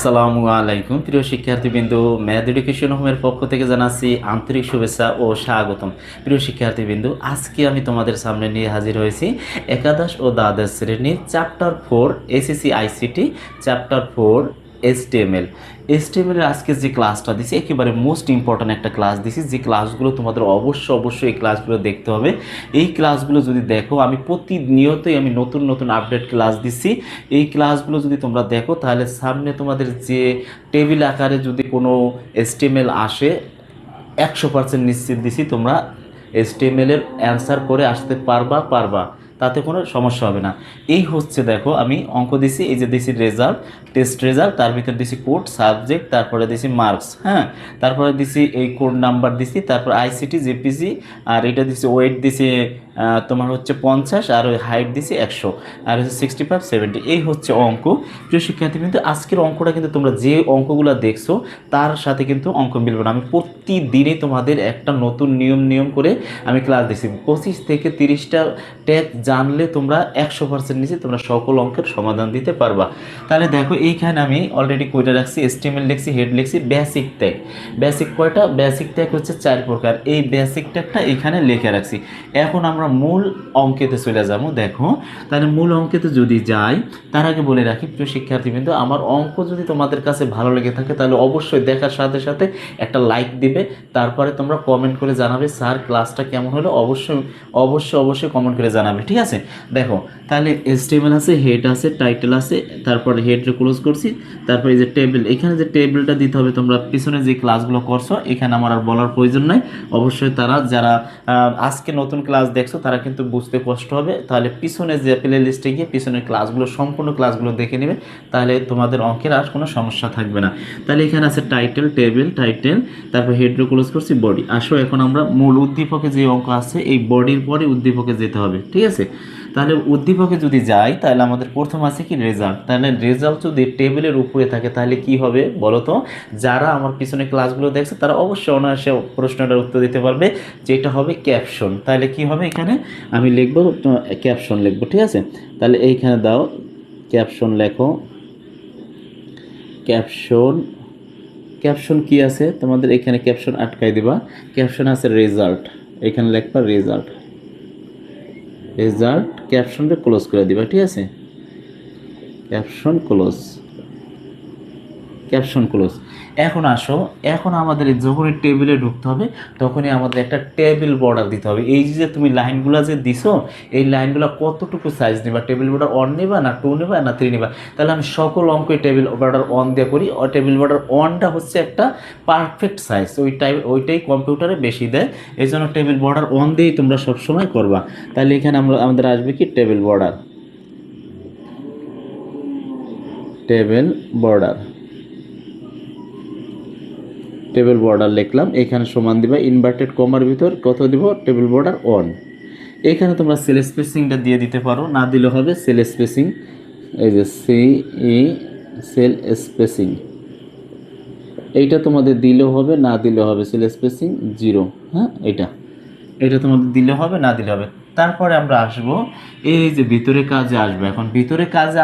আসসালামু আলাইকুম প্রিয় শিক্ষার্থীবৃন্দু, ম্যাথ এডুকেশন হোমের পক্ষ থেকে জানাচ্ছি আন্তরিক শুভেচ্ছা ও স্বাগতম। প্রিয় শিক্ষার্থীবৃন্দু, আজকে আমি তোমাদের সামনে নিয়ে হাজির হয়েছি একাদশ ও দ্বাদশ শ্রেণীর chapter 4 SSC ICT chapter 4 HTML. এসটিএমএলের আজকে যে ক্লাসটা দিছি একেবারে মোস্ট ইম্পর্ট্যান্ট একটা ক্লাস দিছি, যে ক্লাসগুলো তোমাদের অবশ্যই এই ক্লাসগুলো দেখতে হবে। এই ক্লাসগুলো যদি দেখো, আমি প্রতিনিয়তই আমি নতুন নতুন আপডেট ক্লাস দিচ্ছি। এই ক্লাসগুলো যদি তোমরা দেখো তাহলে সামনে তোমাদের যে টেবিল আকারে যদি কোনো এসটিএমএল আসে 100% নিশ্চিত দিছি তোমরা এসটিএমএলের অ্যান্সার করে আসতে পারবা, তাতে কোনো সমস্যা হবে না। এই হচ্ছে দেখো, আমি অঙ্ক দিছি, এই যে দিছি রেজাল্ট, টেস্ট রেজাল্ট, তার ভিতর দিছি কোড সাবজেক্ট, তারপরে দিছি মার্কস, হ্যাঁ, তারপরে দিছি এই কোড নাম্বার দিছি, তারপর আইসিটি জেপিজি, আর এটা দিছি ওয়েট দিছি তোমার হচ্ছে 50, আর ওই হাইট দিছি 100, আর হচ্ছে 65 70। এই হচ্ছে অঙ্ক। প্রিয় শিক্ষার্থী, কিন্তু আজকের অঙ্কটা কিন্তু তোমরা যে অঙ্কগুলো দেখছো তার সাথে কিন্তু অঙ্ক মিলবে না। আমি প্রতিদিনই তোমাদের একটা নতুন নিয়ম করে আমি ক্লাস দিচ্ছি। 25 থেকে 30টা ট্যাগ জানলে তোমরা 100% নিচে তোমরা সকল অঙ্কের সমাধান দিতে পারবা। তাহলে দেখো, এইখানে আমি অলরেডি কয়টা রাখছি, এসটিএমএল লিখছি, হেড লিখছি, বেসিক ট্যাগ। বেসিক কয়টা? বেসিক ট্যাগ হচ্ছে 4 প্রকার। এই বেসিক ট্যাগটা এখানে লিখে রাখছি। এখন আমরা মূল অঙ্কেতে চলে যাবো। দেখো, তাহলে মূল অঙ্কেতে যদি যাই তার আগে বলে রাখি প্রিয় শিক্ষার্থীবৃন্দ, আমার অঙ্ক যদি তোমাদের কাছে ভালো লেগে থাকে তাহলে অবশ্যই দেখার সাথে সাথে একটা লাইক দিবে, তারপরে তোমরা কমেন্ট করে জানাবে স্যার ক্লাসটা কেমন হলো। অবশ্যই কমেন্ট করে জানাবে, ঠিক আছে? দেখো, তাহলে এসটিএমএল আছে, হেড আছে, টাইটেল আছে, তারপরে হেডে ক্লোজ করছি, তারপরে এই যে টেবিল, এখানে যে টেবিলটা দিতে হবে তোমরা পিছনে যে ক্লাসগুলো করছো এখানে আমার আর বলার প্রয়োজন নাই। অবশ্যই তারা যারা আজকে নতুন ক্লাস দেখছো তারা কিন্তু বুঝতে কষ্ট হবে, তাহলে পিছনে যে প্লে লিস্টে গিয়ে পিছনের ক্লাসগুলো সম্পূর্ণ ক্লাসগুলো দেখে নেবে, তাহলে তোমাদের অঙ্কের আর কোনো সমস্যা থাকবে না। তাহলে এখানে আছে টাইটেল, টেবিল, টাইটেল, তারপর হেডে ক্লোজ করছি, বডি। আসো এখন আমরা মূল উদ্দীপকে যে অঙ্ক আছে এই বডির পরে উদ্দীপকে যেতে হবে, ঠিক আছে? তাহলে উদ্দীপকে যদি যাই তাহলে আমাদের প্রথম আছে কি রেজাল্ট। তাহলে রেজাল্ট যদি টেবিলের উপরে থাকে তাহলে কি হবে বলো তো? যারা আমার পিছনে ক্লাসগুলো দেখছে তারা অবশ্যই অনায়াসে প্রশ্নটার উত্তর দিতে পারবে, যেটা হবে ক্যাপশন। তাহলে কি হবে, এখানে আমি লিখবো ক্যাপশন লিখবো, ঠিক আছে? তাহলে এইখানে দাও ক্যাপশন লেখো। ক্যাপশন, ক্যাপশন কি আছে তোমাদের এখানে? ক্যাপশন আটকাই দিবা। ক্যাপশন আছে রেজাল্ট, এখানে লিখবা রেজাল্ট। রেজাল্ট ক্যাপশনটা ক্লোজ করে দিবা, ঠিক আছে? Caption close, caption close. এখন আসো, এখন আমাদের যখনই টেবিলে ঢুকতে হবে তখনই আমাদের একটা টেবিল বর্ডার দিতে হবে। এই যে তুমি লাইনগুলো যে দিছো এই লাইনগুলো কতটুকু সাইজ নেবা? টেবিল বর্ডার 1 নেবা না 2 নেবা না 3 নেবা? তাহলে আমি সকল অঙ্কই টেবিল বর্ডার 1 দিয়ে করি। টেবিল বর্ডার 1টা হচ্ছে একটা পারফেক্ট সাইজ, ওইটাই কম্পিউটারে বেশি দেয়, এই জন্য টেবিল বর্ডার 1 দিয়েই তোমরা সবসময় করবা। তাহলে এখানে আমাদের আসবে কি table border, table border, table border লিখলাম। এখানে সমান দিবা ইনভার্টেড কমার ভিতর কত দিব? Table border 1। এখানে তোমরা সেল স্পেসিংটা দিয়ে দিতে পারো, না দিলে হবে সেল স্পেসিং। এই যে সেল স্পেসিং, এইটা তোমাদের দিলেও হবে না দিলেও হবে। সেল স্পেসিং 0, হ্যাঁ, এটা তোমাদের দিলে হবে না দিলে হবে। তারপরে আমরা আসব এই যে ভিতরে কাজে আসবে। এখন ভিতরে কাজে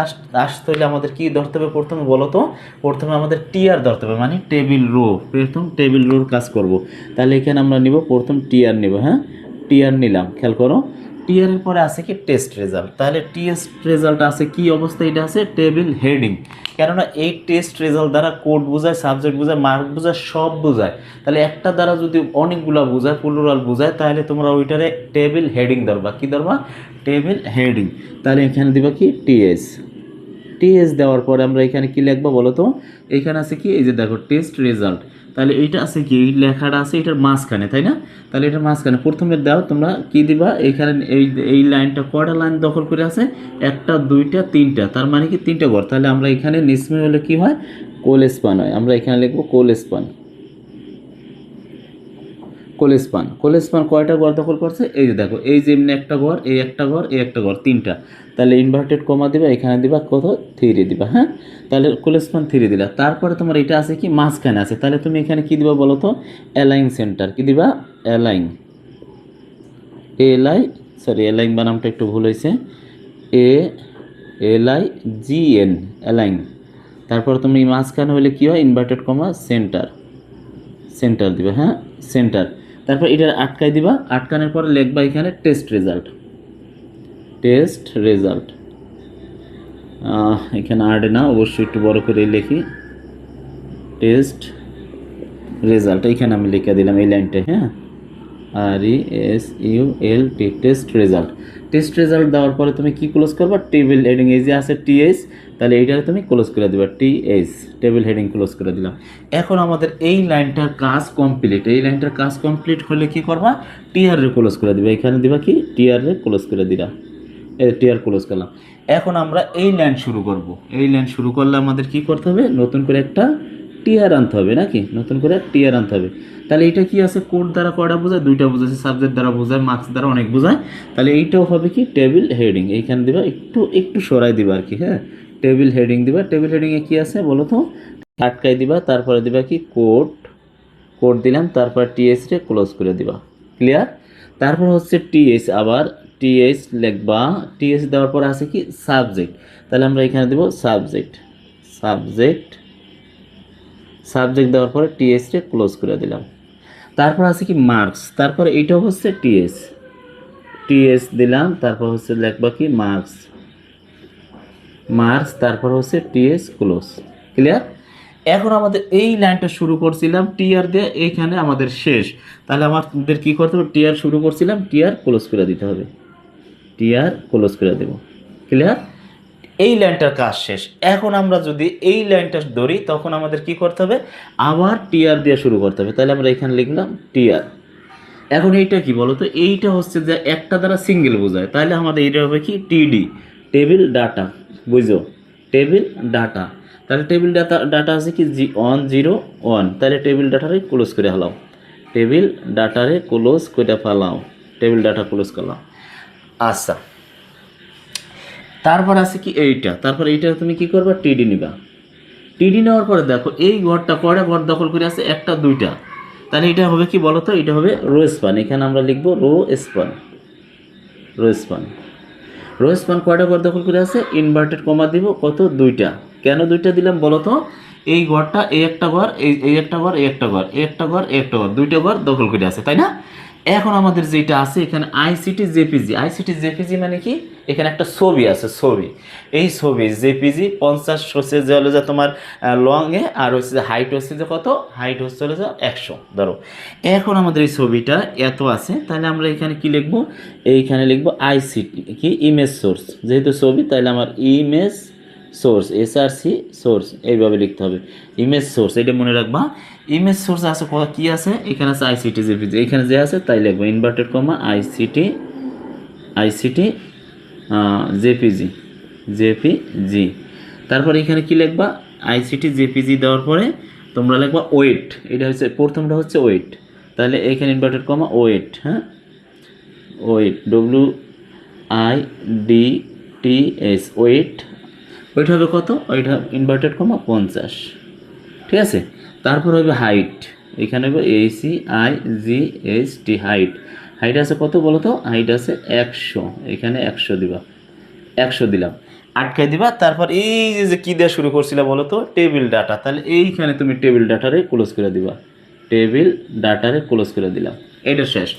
আসতে হলে আমাদের কি ধরতে হবে প্রথমে বলো তো? প্রথমে আমাদের টিআর ধরতে হবে, মানে টেবিল রো। প্রথম টেবিল রোর কাজ করব। তাহলে এখানে আমরা নিব প্রথম টিআর নিব, হ্যাঁ, টিআর নিলাম। খেয়াল করো, টিআরের পরে আছে কি টেস্ট রেজাল্ট। তাহলে টেস্ট রেজাল্ট আছে কি অবস্থা? এটা আছে টেবিল হেডিং, কেননা এই টেস্ট রেজাল্ট দ্বারা কোড বোঝায়, সাবজেক্ট বোঝায়, মার্ক বোঝায়, সব বোঝায়। তাহলে একটা দ্বারা যদি অনেকগুলো বোঝায়, প্লুরাল বোঝায়, তাহলে তোমরা ওইটারে টেবিল হেডিং ধরবা। কি ধরবা? Table heading. তাহলে এখানে দিবা কি টিএস। টিএস দেওয়ার পরে আমরা এখানে কি লিখবো বলো তো? এখানে আছে কি, এই যে দেখো টেস্ট রেজাল্ট। তাহলে এইটা আছে কি, এই লেখাটা আছে এটার মাঝখানে, তাই না? তাহলে এটার মাঝখানে প্রথমে দাও তোমরা কি দিবা? এখানে এই লাইনটা কয়টা লাইন দখল করে আছে? 1টা 2টা 3টা, তার মানে কি 3টা ঘর। তাহলে আমরা এখানে নিসমে হলে কি হয়? কোল স্পান হয়। আমরা এখানে লিখবো কোল স্পান। কোলেস্পান কয়টা ঘর দখল করছে? এই যে দেখো, এই যে এমনি একটা ঘর, এই একটা ঘর, এই একটা ঘর, 3টা। তাহলে ইনভার্টেড কমা দিবা, এখানে দিবা কত? 3 দিবা, হ্যাঁ। তাহলে কোলেস্পান 3 দিলা। তারপরে তোমার এটা আছে কি মাঝখানে আছে, তাহলে তুমি এখানে কি দিবা বলো তো? Align center. কি দিবা? অ্যালাইন, অ্যালাইন বানামটা একটু ভুল হয়েছে, A L I G N, align. তারপর তুমি মাঝখানে হলে কী হয়, ইনভার্টেড কমা সেন্টার, সেন্টার দিবা, হ্যাঁ সেন্টার। তারপর এটা আটকাই দিবা, আটকানোর পরে লিখবা এখানে টেস্ট রেজাল্ট, টেস্ট রেজাল্ট। এখানে আড়ে না, অবশ্যই একটু বড় করে লিখি, টেস্ট রেজাল্ট এইখানে আমি লিখে দিলাম এই লাইনটা, হ্যাঁ RESULT, test result. Test result দেওয়ার পরে তুমি কি ক্লোজ করবা, টেবিল হেডিং, এই যে আছে TH, তাহলে এইটারে তুমি ক্লোজ করে দিবা TH, টেবিল হেডিং ক্লোজ করে দিলাম। এখন আমাদের এই লাইনটার কাজ কমপ্লিট, এই লাইনটার কাজ কমপ্লিট হলে কি করবা, TR রে ক্লোজ করে দিবা, এখানে দিবা কি TR রে ক্লোজ করে দিলাম, এই TR ক্লোজ করলাম। এখন আমরা এই লাইন শুরু করব, এই লাইন শুরু করলে আমাদের কি করতে হবে, নতুন করে একটা টিআর আনতে হবে নাকি, নতুন করে টিআর আনতে হবে। তাহলে এইটা কি আছে, কোড দ্বারা কয়টা বোঝায়, দুইটা বোঝাচ্ছে, সাবজেক্ট দ্বারা বোঝায়, মার্কস দ্বারা অনেক বোঝায়। তাহলে এইটাও হবে কি টেবিল হেডিং, এইখানে দিবা, একটু একটু সরাই দিবা আর কি, হ্যাঁ টেবিল হেডিং দিবা। টেবিল হেডিংয়ে কি আছে বলো তো, আটকাই দিবা, তারপরে দিবা কি কোড, কোড দিলাম, তারপর TH রে ক্লোজ করে দিবা, ক্লিয়ার। তারপর হচ্ছে TH, আবার TH লিখবা, TH দেওয়ার পর আছে কি সাবজেক্ট, তাহলে আমরা এখানে দেব সাবজেক্ট, সাবজেক্ট, সাবজেক্ট দেওয়ার পরে TH রে ক্লোজ করে দিলাম। তারপর আছে কি মার্কস, তারপর এইটাও হচ্ছে TH, TH দিলাম, তারপর হচ্ছে লিখবা কি মার্কস, মার্কস, তারপর হচ্ছে TH ক্লোজ, ক্লিয়ার। এখন আমাদের এই লাইনটা শুরু করছিলাম টিআর দিয়ে, এইখানে আমাদের শেষ। তাহলে আমাদের কি করতে হবে, টিআর শুরু করছিলাম, টিআর ক্লোজ করে দিতে হবে, টিআর ক্লোজ করে দেব, ক্লিয়ার। এই লাইনটার কাজ শেষ। এখন আমরা যদি এই লাইনটা ধরি, তখন আমাদের কি করতে হবে, আবার টিআর দিয়ে শুরু করতে হবে। তাহলে আমরা এখানে লিখলাম টিআর। এখন এইটা কি বলো তো, এইটা হচ্ছে যে একটা দ্বারা সিঙ্গেল বোঝায়, তাহলে আমাদের এইটা হবে কি TD, টেবিল ডাটা, বুঝো টেবিল ডাটা। তাহলে টেবিল ডাটা আছে কি 101, তাহলে টেবিল ডাটারে ক্লোজ করে ফেলাও, টেবিল ডাটারে ক্লোজ করে ফেলাও, টেবিল ডাটা ক্লোজ করলাম। আচ্ছা, তারপর আছে কি এইটা, তারপর এইটা তুমি কি করবা, TD নিবা। TD নেওয়ার পরে দেখো এই ঘরটা কয়টা ঘর দখল করে আছে, একটা দুইটা, তাহলে এটা হবে কি বলো তো, এটা হবে রো স্পান। এখানে আমরা লিখবো row span, row span, row span কয়টা ঘর দখল করে আছে, ইনভার্টেড কমা দিব কত, দুইটা। কেন দুইটা দিলাম বলো তো, এই ঘরটা এই একটা ঘর, এই একটা ঘর, এই একটা ঘর, এই একটা ঘর, এই একটা ঘর, দুইটা ঘর দখল করে আছে, তাই না। এখন আমাদের যেটা আছে এখানে ICT JPG, ICT JPG মানে কি, এখানে একটা ছবি আছে, ছবি, এই ছবি JPG 50 হচ্ছে যে হলো যে তোমার লংয়ে, আর হচ্ছে যে হাইট হচ্ছে যে কত, হাইট হচ্ছে হলো যে 100 ধরো। এখন আমাদের এই ছবিটা এত আছে, তাহলে আমরা এখানে কি লিখবো, এইখানে লিখবো ICT কি ইমেজ সোর্স, যেহেতু ছবি তাহলে আমার ইমেজ সোর্স, SRC সোর্স, এইভাবে লিখতে হবে ইমেজ সোর্স, এটা মনে রাখবা। ইমেজ সোর্স আছে কি আছে, এখানে আছে ICT JPG, এখানে যে আছে তাই লিখবো, inverted comma ICT, ICT JPG। তারপর এখানে কি লিখবা, ICT JPG দেওয়ার পরে তোমরা লিখবা ওয়েট, এটা হচ্ছে প্রথমটা হচ্ছে ওয়েট, তাহলে এখানে ইনভার্টেড কমা ওয়েট, হ্যাঁ ওয়েট, WIDTS ওয়েট, ওইটা হবে কত, ওইটা ইনভার্টেড কমা 50, ঠিক আছে। তারপর হবে হাইট, এখানে হবে HAIGHT, হাইট, হাইট আছে কত বলো তো, হাইট আছে 100, এখানে 100 দিবা, 100 দিলাম, আটকাই দিবা। তারপর এই যে কি দিয়ে শুরু করছিলে বলো তো, টেবিল ডাটা, তাহলে এইখানে তুমি টেবিল ডাটারে ক্লোজ করে দিবা, টেবিল ডাটারে ক্লোজ করে দিলাম, এইটা শেষ,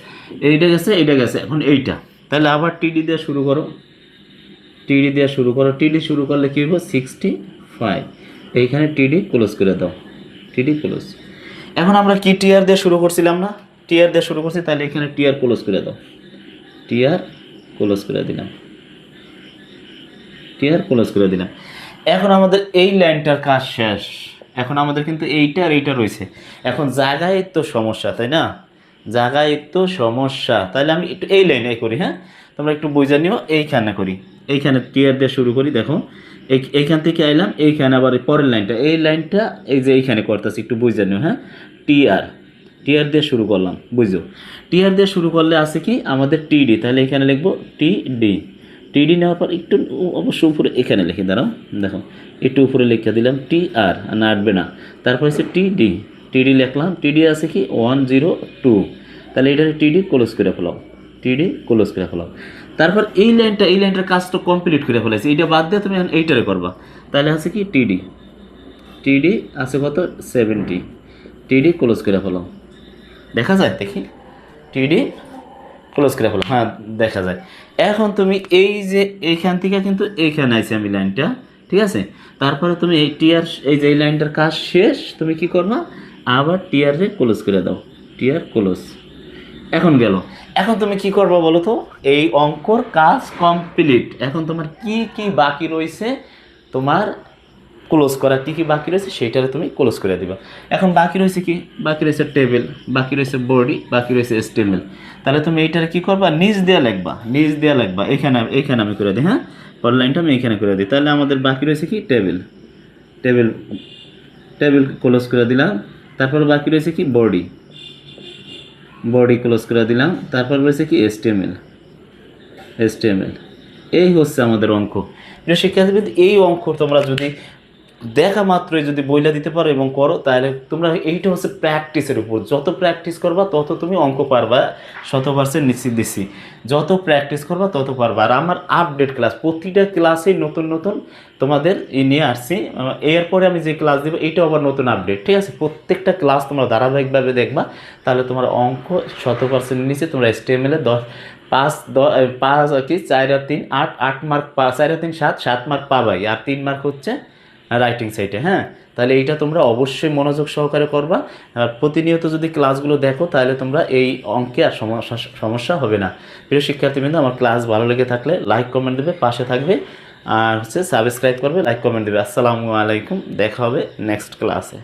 এইটা গেছে, এইটা গেছে, এখন এইটা। তাহলে আবার TD দিয়ে শুরু করো, TD দিয়ে শুরু করো, TD শুরু করলে কী হইব 65, এইখানে TD ক্লোজ করে দাও, TD ক্লোজ। এখন আমরা কি টিআর দিয়ে শুরু করছিলাম না, টিআর দিয়ে শুরু করছি, তাহলে এখানে টিআর ক্লোজ করে দাও, টিআর ক্লোজ করে দিলাম, টিআর ক্লোজ করে দিলাম। এখন আমাদের এই লাইনটার কাজ শেষ। এখন আমাদের কিন্তু এইটা আর এইটা রয়েছে, এখন জায়গায় তো সমস্যা, তাই না, জায়গায় একটু সমস্যা। তাহলে আমি একটু এই লাইনে করি, হ্যাঁ তোমরা একটু বুঝে নিও, এইখানে করি, এইখানে টিআর দিয়ে শুরু করি। দেখো এইখান থেকে আইলাম, এইখানে আবার পরের লাইনটা, এই লাইনটা এই যে এইখানে করতেছি, একটু বুঝে নিও, হ্যাঁ টিআর, টিআর দিয়ে শুরু করলাম, বুঝো টিআর দিয়ে শুরু করলে আছে কি আমাদের TD, তাহলে এখানে লিখবো TD, TD নেওয়ার পর একটু অবশ্য উপরে এখানে লিখে দাঁড়াও, দেখো একটু উপরে লিখে দিলাম TR, নাটবে না, তারপর হচ্ছে TD লিখলাম, TD আছে কি 102, তাহলে এটা TD ক্লোজ করে ফেলাও, TD ক্লোজ করে ফেলাও। তারপর এই লাইনটার কাজ তো কমপ্লিট করে ফেলেছি, এইটা বাদ দিয়ে তুমি এইটারে করবা, তাহলে আছে কি TD, টিডি আছে কত 70, টিডি ক্লোজ করে ফেলো, দেখা যায় দেখি টিডি ক্লোজ করে ফেলো, হ্যাঁ দেখা যায়। এখন তুমি এই যে এইখান থেকে কিন্তু এইখানে আইছে আমি লাইনটা, ঠিক আছে। তারপরে তুমি এই টিয়ার এই যে এই লাইনটার কাজ শেষ, তুমি কি করবা আবার টিয়ারে ক্লোজ করে দাও, টিয়ার ক্লোজ। এখন গেল, এখন তুমি কি করবা বলো তো, এই অঙ্কর কাজ কমপ্লিট। এখন তোমার কি কি বাকি রয়েছে, তোমার ক্লোজ করা কি কি বাকি রয়েছে সেইটারে তুমি ক্লোজ করে দিবা। এখন বাকি রয়েছে কি, বাকি রয়েছে টেবিল, বাকি রয়েছে বডি, বাকি রয়েছে এস্টিমেল। তাহলে তুমি এইটারে কি করবা, নিচ দেওয়া লিখবা, নিচ দেওয়া লিখবা, এখানে আমি করে দিই, হ্যাঁ পর লাইনটা আমি এখানে করে দিই। তাহলে আমাদের বাকি রয়েছে কি টেবিল, টেবিল টেবিল ক্লোজ করে দিলাম। তারপর বাকি রয়েছে কি বডি, বডি ক্লোজ করে দিলাম। তারপর রয়েছে কি এস্টিমেল, এস্টিমেল। এই হচ্ছে আমাদের অঙ্ক। প্রিয় শিক্ষার্থী, এই অঙ্ক তোমরা যদি দেখা মাত্রই যদি বইলা দিতে পারো এবং করো, তাহলে তোমরা এইটা হচ্ছে প্র্যাকটিসের উপর, যত প্র্যাকটিস করবা তত তুমি অঙ্ক পারবা, 100% নিশ্চিত দিচ্ছি। যত প্র্যাকটিস করবা তত পারবা। আর আমার আপডেট ক্লাস, প্রতিটা ক্লাসে নতুন নতুন তোমাদের নিয়ে আসছি। এরপরে আমি যে ক্লাস দেবো এইটাও আবার নতুন আপডেট, ঠিক আছে। প্রত্যেকটা ক্লাস তোমরা ধারাবাহিকভাবে দেখবা, তাহলে তোমার অঙ্ক 100% নিচে তোমরা এস্টিমেলে 5 কি 4 আর 3 8, 8 মার্ক 4 আর 3 7, 7 মার্ক পাবাই, আর 3 মার্ক হচ্ছে রাইটিং সাইটে, হ্যাঁ। তাহলে এইটা তোমরা অবশ্যই মনোযোগ সহকারে করবা। আর প্রতিনিয়ত যদি ক্লাসগুলো দেখো তাহলে তোমরা এই অঙ্কে আর সমস্যা হবে না। প্রিয় শিক্ষার্থীবৃন্দ, আমার ক্লাস ভালো লেগে থাকলে লাইক কমেন্ট দেবে, পাশে থাকবে, আর হচ্ছে সাবস্ক্রাইব করবে, লাইক কমেন্ট দেবে। আসসালামু আলাইকুম, দেখা হবে নেক্সট ক্লাসে।